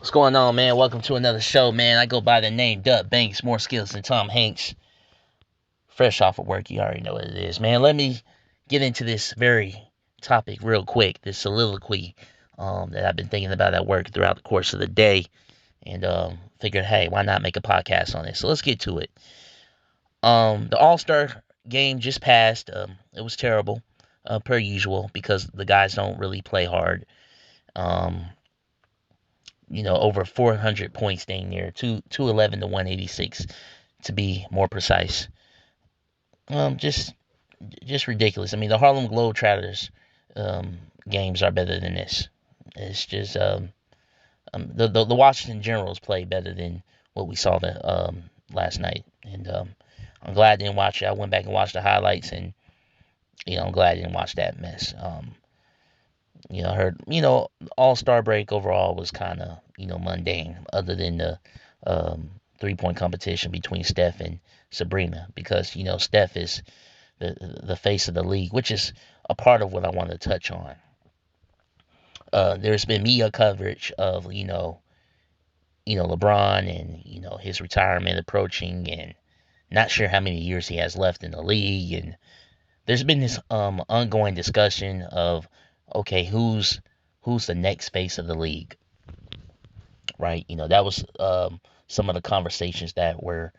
What's going on, man? Welcome to another show, man. I go by the name Dub Banks, more skills than Tom Hanks. Fresh off of work, you already know what it is, man. Let me get into this very topic real quick, this soliloquy that I've been thinking about at work throughout the course of the day, and figured, hey, why not make a podcast on it? So let's get to it. The All-Star game just passed. It was terrible, per usual, because the guys don't really play hard. Um, over 400 points staying there, 211 to 186 to be more precise. Um, just just ridiculous. I mean, the Harlem Globetrotters games are better than this. It's just the Washington Generals play better than what we saw last night, and I'm glad I didn't watch it. I went back and watched the highlights, and I'm glad I didn't watch that mess. I heard, All-Star break overall was kind of, mundane, other than the 3-point competition between Steph and Sabrina, because, Steph is the face of the league, which is a part of what I want to touch on. There's been media coverage of, LeBron and, his retirement approaching, and not sure how many years he has left in the league. And there's been this ongoing discussion of, okay, who's the next face of the league, right? That was some of the conversations that were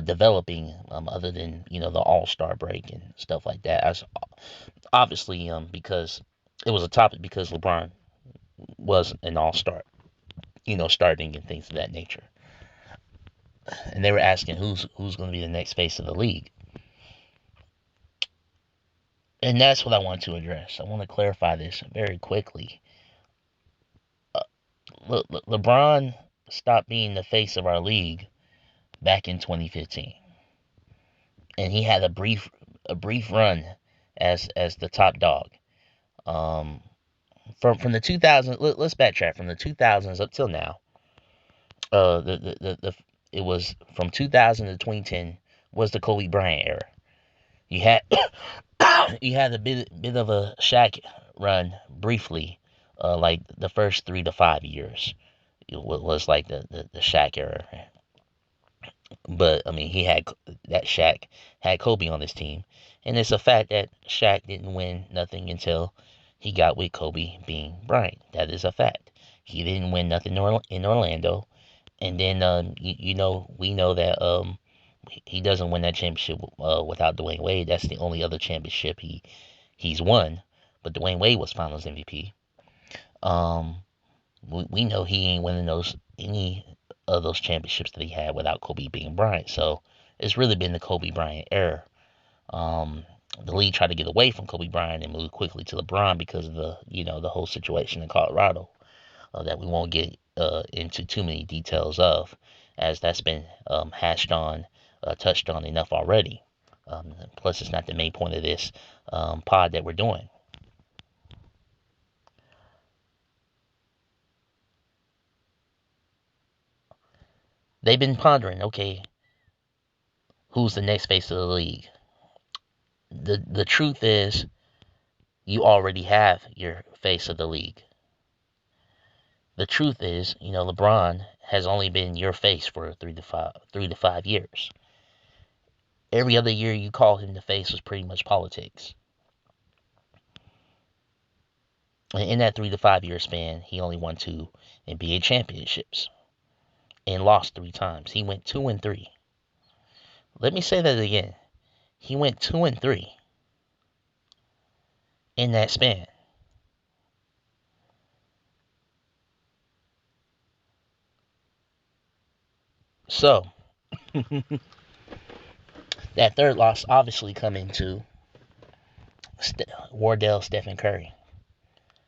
developing, other than the All Star break and stuff like that. As obviously, because it was a topic because LeBron was an All Star, starting and things of that nature, and they were asking who's going to be the next face of the league, and that's what I want to address. I want to clarify this very quickly. Uh, LeBron stopped being the face of our league back in 2015, and he had a brief run as the top dog. Um, from the 2000s, let's backtrack from the 2000s up till now. The it was from 2000 to 2010 was the Kobe Bryant era. You had you had a bit of a Shaq run briefly, like the first 3 to 5 years. It was like the Shaq era. But I mean, that Shaq had Kobe on his team, and it's a fact that Shaq didn't win nothing until he got with Kobe being Bryant. That is a fact. He didn't win nothing in Orlando, and then we know that he doesn't win that championship without Dwayne Wade. That's the only other championship he's won. But Dwayne Wade was Finals MVP. Um, we know he ain't winning any of those championships that he had without Kobe being Bryant. So it's really been the Kobe Bryant era. Um, the league tried to get away from Kobe Bryant and move quickly to LeBron because of the whole situation in Colorado, that we won't get into too many details of, as that's been touched on enough already. Plus, it's not the main point of this pod that we're doing. They've been pondering, okay, who's the next face of the league? The truth is, you already have your face of the league. The truth is, LeBron has only been your face for 3 to 5 years. Every other year you call him the face was pretty much politics. And in that 3 to 5 year span, he only won 2 NBA championships and lost 3 times. He went 2-3. Let me say that again. He went 2-3 in that span. So that third loss obviously coming to Wardell, Stephen Curry.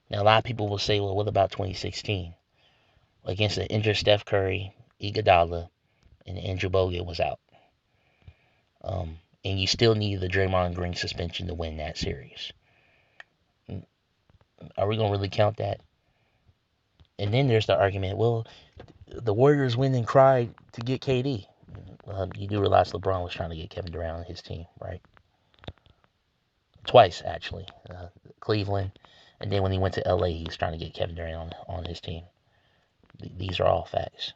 Now a lot of people will say, well, what about 2016 against the injured Steph Curry, Iguodala, and Andrew Bogut was out. And you still need the Draymond Green suspension to win that series. Are we gonna really count that? And then there's the argument, well, the Warriors win and cried to get KD. You do realize LeBron was trying to get Kevin Durant on his team, right? Twice, actually. Cleveland, and then when he went to LA, he was trying to get Kevin Durant on his team. These are all facts.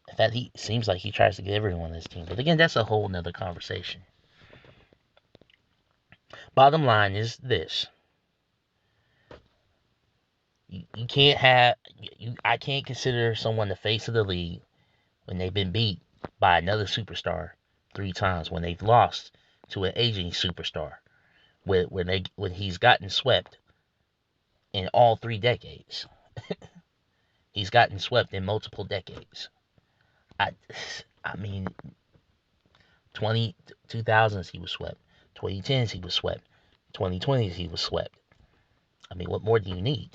In fact, he seems like he tries to get everyone on his team. But again, that's a whole nother conversation. Bottom line is this. You can't have I can't consider someone the face of the league when they've been beat by another superstar 3 times, when they've lost to an aging superstar, when he's gotten swept in all 3 decades. He's gotten swept in multiple decades. I I mean 2000s he was swept. 2010s he was swept. 2020s he was swept. I mean, what more do you need?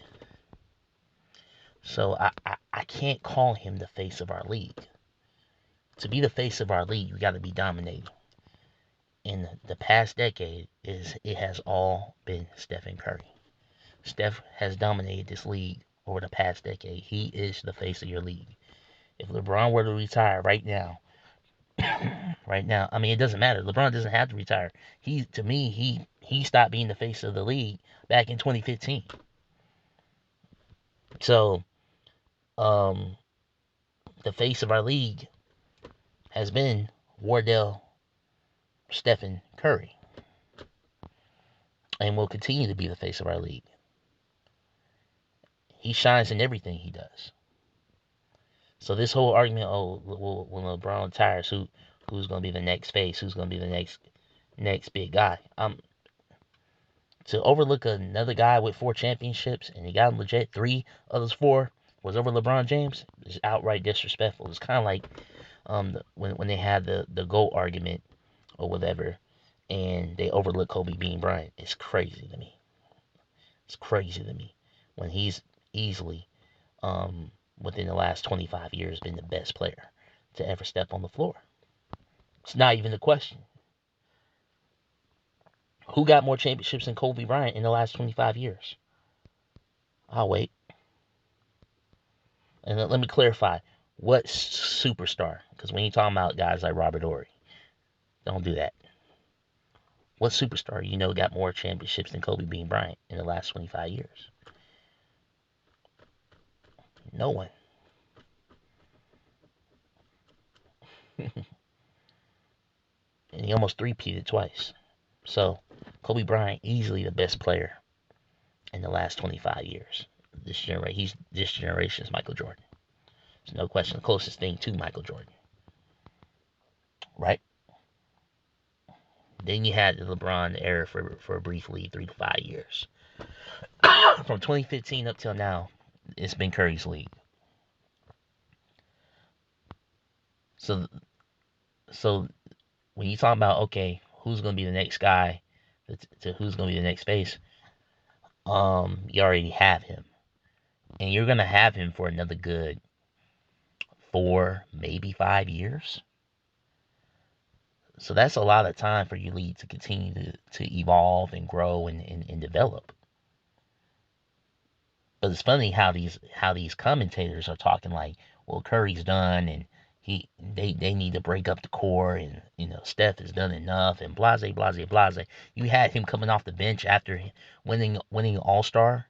So I can't call him the face of our league. To be the face of our league, you got to be dominating. In the past decade, it has all been Stephen Curry. Steph has dominated this league over the past decade. He is the face of your league. If LeBron were to retire right now, I mean, it doesn't matter. LeBron doesn't have to retire. To me, he stopped being the face of the league back in 2015. So, the face of our league has been Wardell Stephen Curry, and will continue to be the face of our league. He shines in everything he does. So this whole argument, when LeBron retires, who's going to be the next face? Who's going to be the next big guy? To overlook another guy with 4 championships and he got him legit 3 of those 4 was over LeBron James is outright disrespectful. It's kind of like when they had the GOAT argument or whatever, and they overlook Kobe being Bryant. It's crazy to me. It's crazy to me when he's easily within the last 25 years been the best player to ever step on the floor. It's not even a question. Who got more championships than Kobe Bryant in the last 25 years? I'll wait. And let me clarify. What superstar? Because when you're talking about guys like Robert Horry, don't do that. What superstar got more championships than Kobe being Bryant in the last 25 years? No one. And he almost three-peated twice. So, Kobe Bryant, easily the best player in the last 25 years. This generation's Michael Jordan. There's no question, the closest thing to Michael Jordan. Right? Then you had the LeBron era for a brief lead, 3 to 5 years. From 2015 up till now, it's been Curry's league. So when you talk about, okay, who's going to be the next guy to who's going to be the next face, you already have him. And you're going to have him for another good 4, maybe 5 years. So that's a lot of time for your league to continue to evolve and grow and develop. But it's funny how these commentators are talking like, well, Curry's done and they need to break up the core, and Steph has done enough, and blase blase blase. You had him coming off the bench after winning All-Star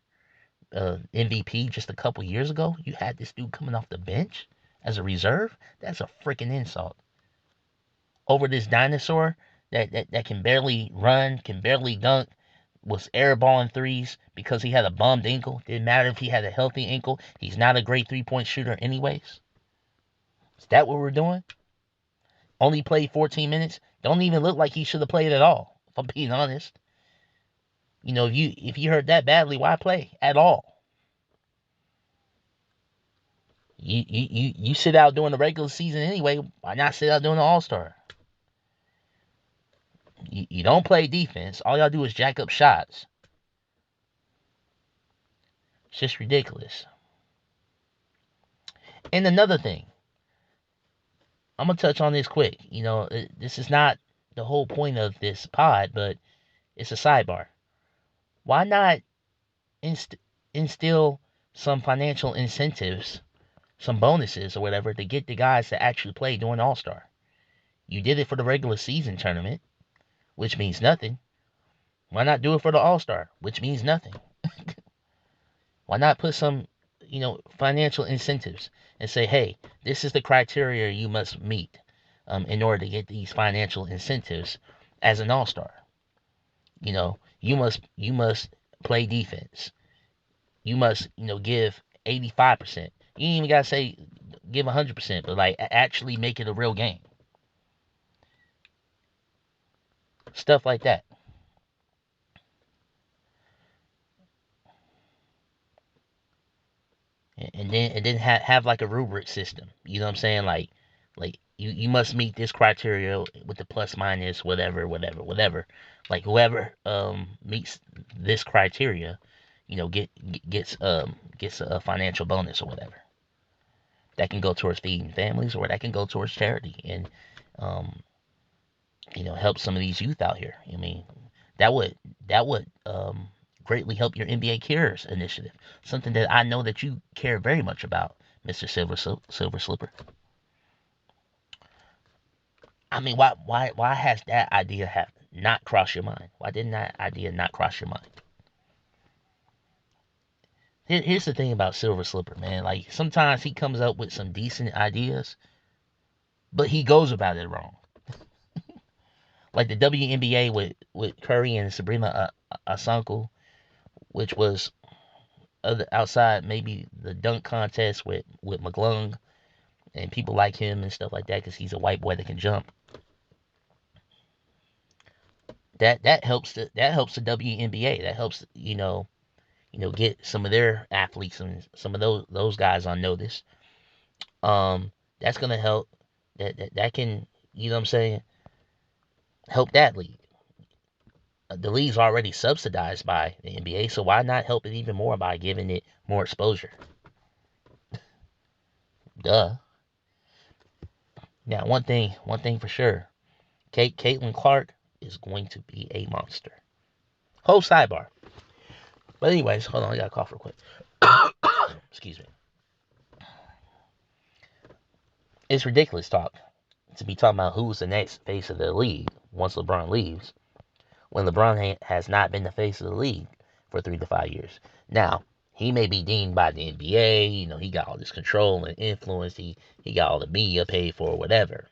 MVP just a couple years ago. You had this dude coming off the bench as a reserve. That's a freaking insult. Over this dinosaur that can barely run, can barely dunk, was airballing threes because he had a bummed ankle. Didn't matter if he had a healthy ankle. He's not a great 3-point shooter anyways. Is that what we're doing? Only played 14 minutes. Don't even look like he should have played at all, if I'm being honest. If you hurt that badly, why play at all? You sit out during the regular season anyway. Why not sit out during the All-Star? You don't play defense. All y'all do is jack up shots. It's just ridiculous. And another thing, I'm going to touch on this quick. This is not the whole point of this pod, but it's a sidebar. Why not instill some financial incentives, some bonuses or whatever, to get the guys to actually play during All-Star? You did it for the regular season tournament, which means nothing. Why not do it for the All-Star, which means nothing? Why not put some, financial incentives and say, hey, this is the criteria you must meet in order to get these financial incentives as an all-star. You must play defense. You must, give 85%. You ain't even gotta say give 100%, but like actually make it a real game. Stuff like that. And then have like a rubric system. You know what I'm saying? Like you must meet this criteria with the plus minus whatever whatever whatever. Like whoever meets this criteria, gets a financial bonus or whatever. That can go towards feeding families or that can go towards charity and um help some of these youth out here. I mean, that would greatly help your NBA Cares initiative. Something that I know that you care very much about, Mr. Silver Slipper. I mean, why has that idea have not crossed your mind? Why didn't that idea not cross your mind? Here's the thing about Silver Slipper, man. Like sometimes he comes up with some decent ideas, but he goes about it wrong. Like the WNBA with Curry and Sabrina Asanko, which was outside maybe the dunk contest with McClung and people like him and stuff like that because he's a white boy that can jump. That helps the WNBA. That helps get some of their athletes and some of those guys on notice. That's gonna help. That can what I'm saying, help that league. The league's already subsidized by the NBA, so why not help it even more by giving it more exposure? Duh. Now, one thing for sure, Caitlin Clark is going to be a monster. Whole sidebar. But anyways, hold on, I got a cough real quick. Excuse me. It's ridiculous talk to be talking about who's the next face of the league once LeBron leaves, when LeBron has not been the face of the league for 3 to 5 years. Now, he may be deemed by the NBA, he got all this control and influence, he got all the media paid for, whatever.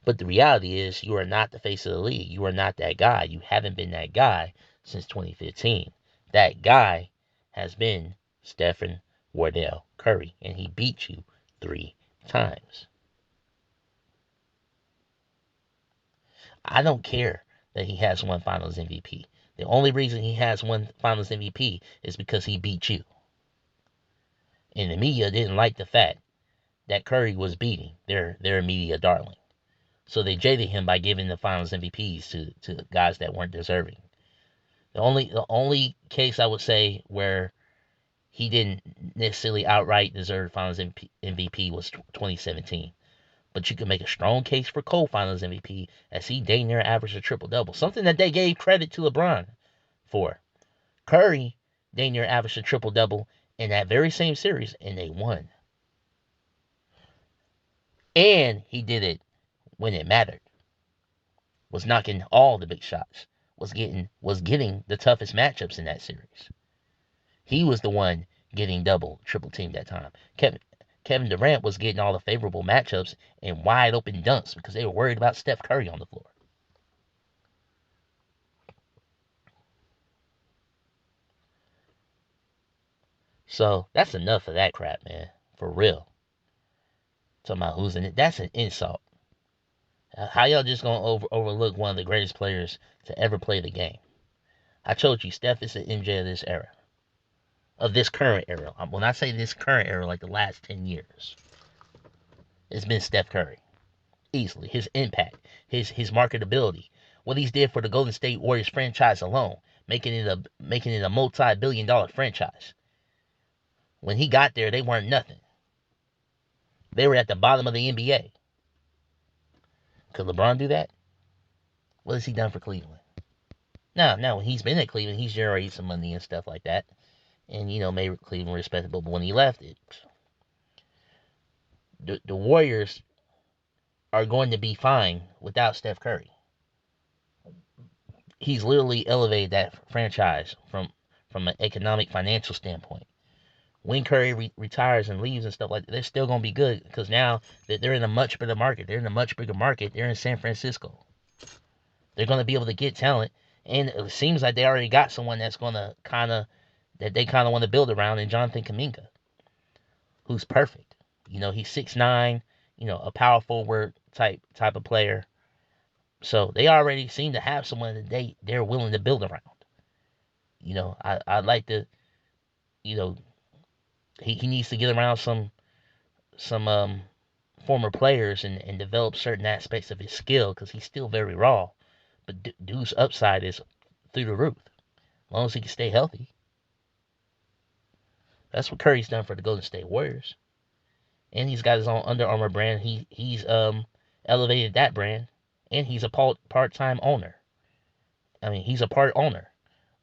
But the reality is, you are not the face of the league. You are not that guy. You haven't been that guy since 2015. That guy has been Stephen Wardell Curry, and he beat you 3 times. I don't care that he has one Finals MVP. The only reason he has one Finals MVP is because he beat you. And the media didn't like the fact that Curry was beating their media darling. So they jaded him by giving the Finals MVPs to guys that weren't deserving. The only case I would say where he didn't necessarily outright deserve Finals MVP was 2017. But you can make a strong case for Cole Finals MVP as he dang near averaged a triple double, something that they gave credit to LeBron for. Curry dang near averaged a triple double in that very same series, and they won. And he did it when it mattered. Was knocking all the big shots. Was getting the toughest matchups in that series. He was the one getting double, triple teamed that time. Kevin Durant was getting all the favorable matchups and wide open dunks because they were worried about Steph Curry on the floor. So that's enough of that crap, man. For real. Talking about who's in it. That's an insult. How y'all just gonna overlook one of the greatest players to ever play the game? I told you, Steph is the MJ of this era. Of this current era. When I say this current era, like the last 10 years, it's been Steph Curry. Easily. His impact, his marketability, what he's did for the Golden State Warriors franchise alone, making it a multi-billion-dollar franchise. When he got there, they weren't nothing. They were at the bottom of the NBA. Could LeBron do that? What has he done for Cleveland? Now when he's been at Cleveland, he's generated some money and stuff like that, and made Cleveland respectable. But when he left it, the Warriors are going to be fine without Steph Curry. He's literally elevated that franchise from from an economic financial standpoint. When Curry retires and leaves and stuff like that, they're still gonna be good because now that they're in a much better market. They're in a much bigger market. They're in San Francisco. They're gonna be able to get talent, and it seems like they already got someone that's gonna that they kind of want to build around in Jonathan Kuminga, who's perfect. He's 6'9", a power forward type of player. So they already seem to have someone that they're willing to build around. I'd like to, you know, he needs to get around some former players and develop certain aspects of his skill because he's still very raw. But dude's upside is through the roof as long as he can stay healthy. That's what Curry's done for the Golden State Warriors, and he's got his own Under Armour brand. He's elevated that brand, and he's a part-time owner. I mean, he's a part owner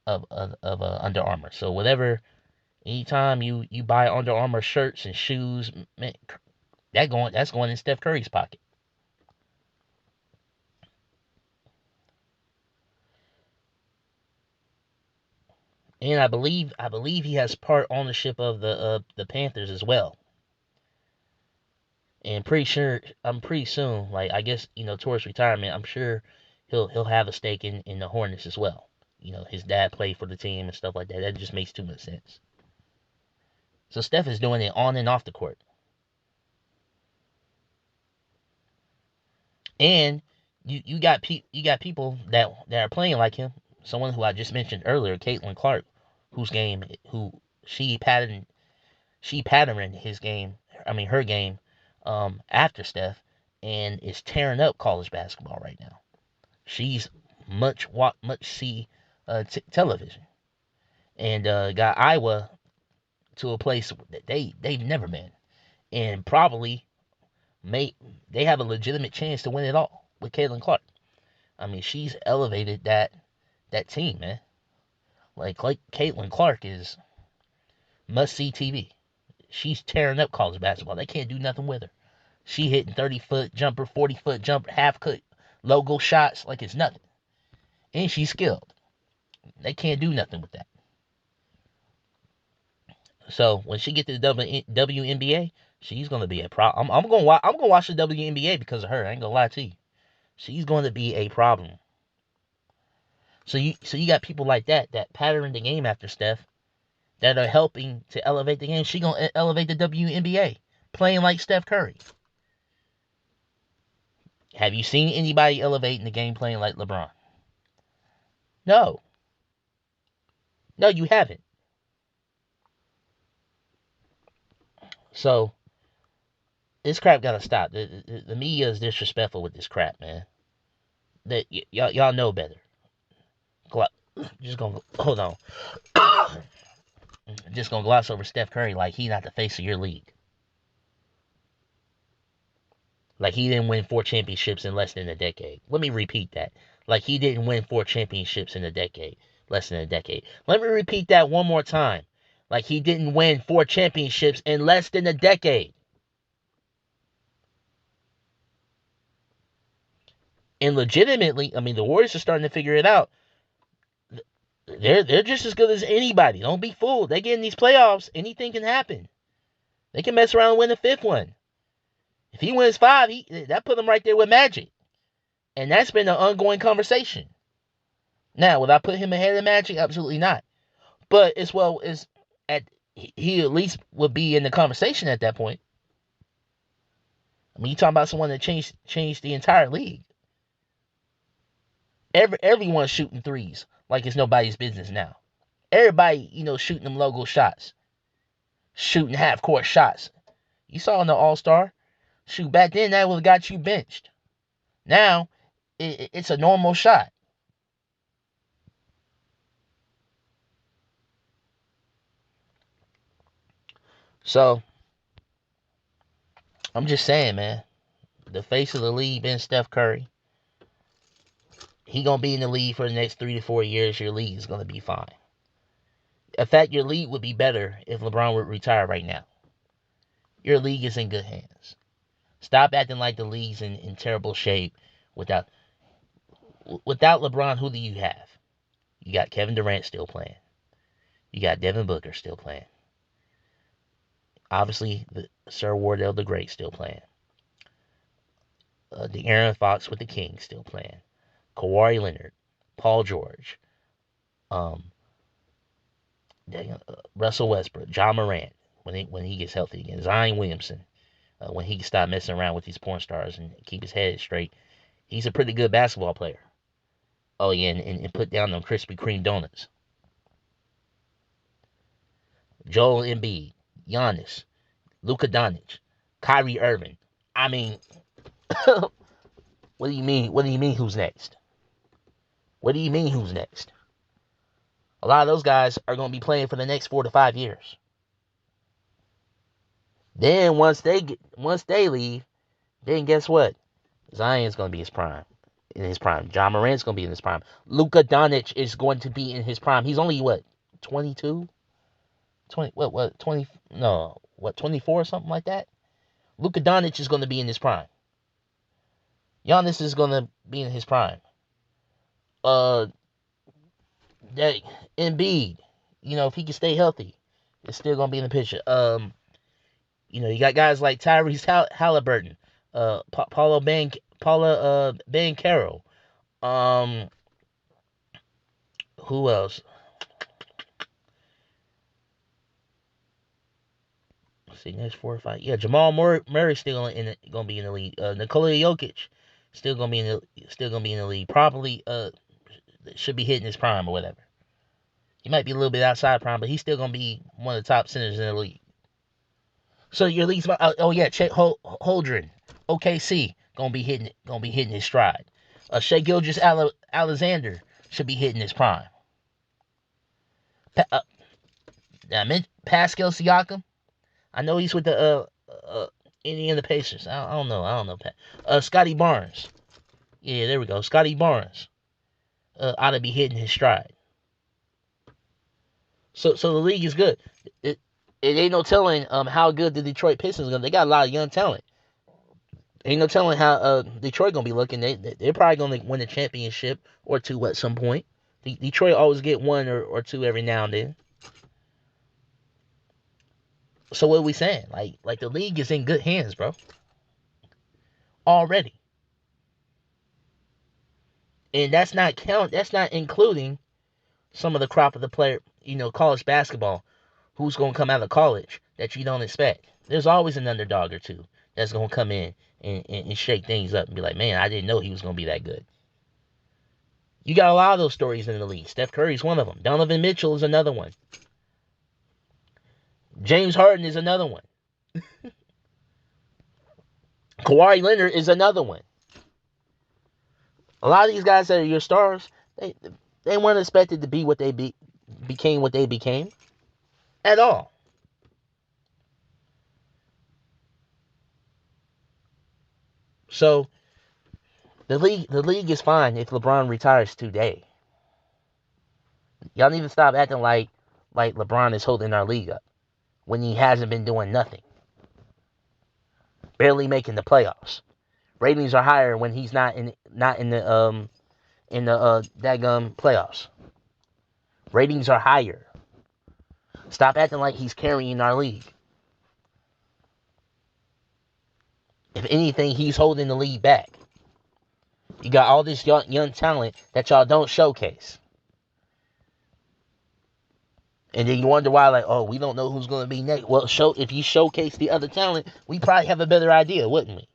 of Under Armour. So anytime you buy Under Armour shirts and shoes, man, that's going in Steph Curry's pocket. And I believe he has part ownership of the Panthers as well. And I'm pretty soon, like I guess towards retirement, I'm sure he'll have a stake in the Hornets as well. His dad played for the team and stuff like that. That just makes too much sense. So Steph is doing it on and off the court. And you got people that are playing like him. Someone who I just mentioned earlier, Caitlin Clark, who she patterned his game. I mean her game after Steph, and is tearing up college basketball right now. She's much see television, and got Iowa to a place that they've never been, and probably they have a legitimate chance to win it all with Caitlin Clark. I mean, she's elevated that team, man. Like Caitlin Clark is must see TV. She's tearing up college basketball. They can't do nothing with her. She hitting 30-foot jumper, 40-foot jumper, half cut logo shots like it's nothing. And she's skilled. They can't do nothing with that. So when she get to the WNBA, she's gonna be a problem. I'm gonna watch the WNBA because of her. I ain't gonna lie to you. She's going to be a problem. So you got people like that pattern the game after Steph that are helping to elevate the game. She gonna elevate the WNBA playing like Steph Curry. Have you seen anybody elevating the game playing like LeBron? No. No, you haven't. So this crap gotta stop. The media is disrespectful with this crap, man. Y'all know better. Just gonna hold on. Just gonna gloss over Steph Curry like he not the face of your league. Like he didn't win 4 championships in less than a decade. Let me repeat that. Like he didn't win 4 championships in a decade. Less than a decade. Let me repeat that one more time. Like he didn't win 4 championships in less than a decade. And legitimately, I mean, the Warriors are starting to figure it out. They're just as good as anybody. Don't be fooled. They get in these playoffs, anything can happen. They can mess around and win the 5th one. If he wins 5, that put him right there with Magic. And that's been an ongoing conversation. Now, would I put him ahead of Magic? Absolutely not. But as well as he at least would be in the conversation at that point. I mean, you talking about someone that changed the entire league. Everyone's shooting threes like it's nobody's business now. Everybody, shooting them logo shots, shooting half court shots. You saw in the All-Star, shoot, back then that would have got you benched. Now it's a normal shot. So I'm just saying, man, the face of the league been Steph Curry. He gonna be in the league for the next 3 to 4 years. Your league is gonna be fine. In fact, your league would be better if LeBron would retire right now. Your league is in good hands. Stop acting like the league's in terrible shape without LeBron. Who do you have? You got Kevin Durant still playing. You got Devin Booker still playing. Obviously, Sir Wardell the Great still playing. The Aaron Fox with the Kings still playing. Kawhi Leonard, Paul George, um, Russell Westbrook, John Morant when he gets healthy again, Zion Williamson when he can stop messing around with these porn stars and keep his head straight. He's a pretty good basketball player. Oh yeah, and put down them Krispy Kreme donuts. Joel Embiid, Giannis, Luka Doncic, Kyrie Irving. I mean, what do you mean? What do you mean? Who's next? What do you mean? Who's next? A lot of those guys are going to be playing for the next 4 to 5 years. Then once they leave, then guess what? Zion's going to be in his prime. John Morant's going to be in his prime. Luka Doncic is going to be in his prime. He's only what, 22? 20 what 20 no, what 24 or something like that? Luka Doncic is going to be in his prime. Giannis is going to be in his prime. That Embiid, if he can stay healthy, is still going to be in the picture. You got guys like Tyrese Halliburton, Paula Banchero. Who else? Let's see, next 4 or 5. Yeah, Jamal Murray still gonna be in the league. Nikola Jokic still gonna be in the league. Probably should be hitting his prime or whatever. He might be a little bit outside prime, but he's still gonna be one of the top centers in the league. So your league's Chet Holdren, OKC gonna be hitting his stride. Shai Alexander should be hitting his prime. Pascal Siakam, I know he's with the Indiana Pacers. I don't know. Scotty Barnes, yeah, there we go. Scotty Barnes ought to be hitting his stride. So the league is good. It ain't no telling how good the Detroit Pistons are gonna. They got a lot of young talent. Ain't no telling how Detroit gonna be looking. They're probably gonna win a championship or two at some point. Detroit always get one or two every now and then. So what are we saying? Like the league is in good hands, bro. Already. And that's not including some of the crop of the player, college basketball, who's gonna come out of college that you don't expect. There's always an underdog or two that's gonna come in and shake things up and be like, man, I didn't know he was gonna be that good. You got a lot of those stories in the league. Steph Curry's one of them. Donovan Mitchell is another one. James Harden is another one. Kawhi Leonard is another one. A lot of these guys that are your stars, they weren't expected to be what they became what they became at all. So the league is fine if LeBron retires today. Y'all need to stop acting like LeBron is holding our league up when he hasn't been doing nothing. Barely making the playoffs. Ratings are higher when he's not in the daggum playoffs. Ratings are higher. Stop acting like he's carrying our league. If anything, he's holding the league back. You got all this young talent that y'all don't showcase. And then you wonder why, we don't know who's going to be next. Well, if you showcase the other talent, we probably have a better idea, wouldn't we?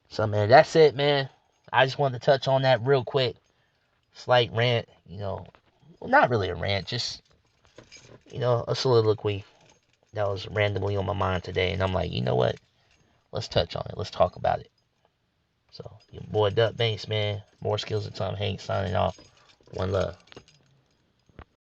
So, man, that's it, man. I just wanted to touch on that real quick. Slight rant, well, not really a rant, just, a soliloquy that was randomly on my mind today. And I'm like, you know what? Let's touch on it. Let's talk about it. So, your boy Duck Banks, man. More skills than Tom Hanks signing off. One love.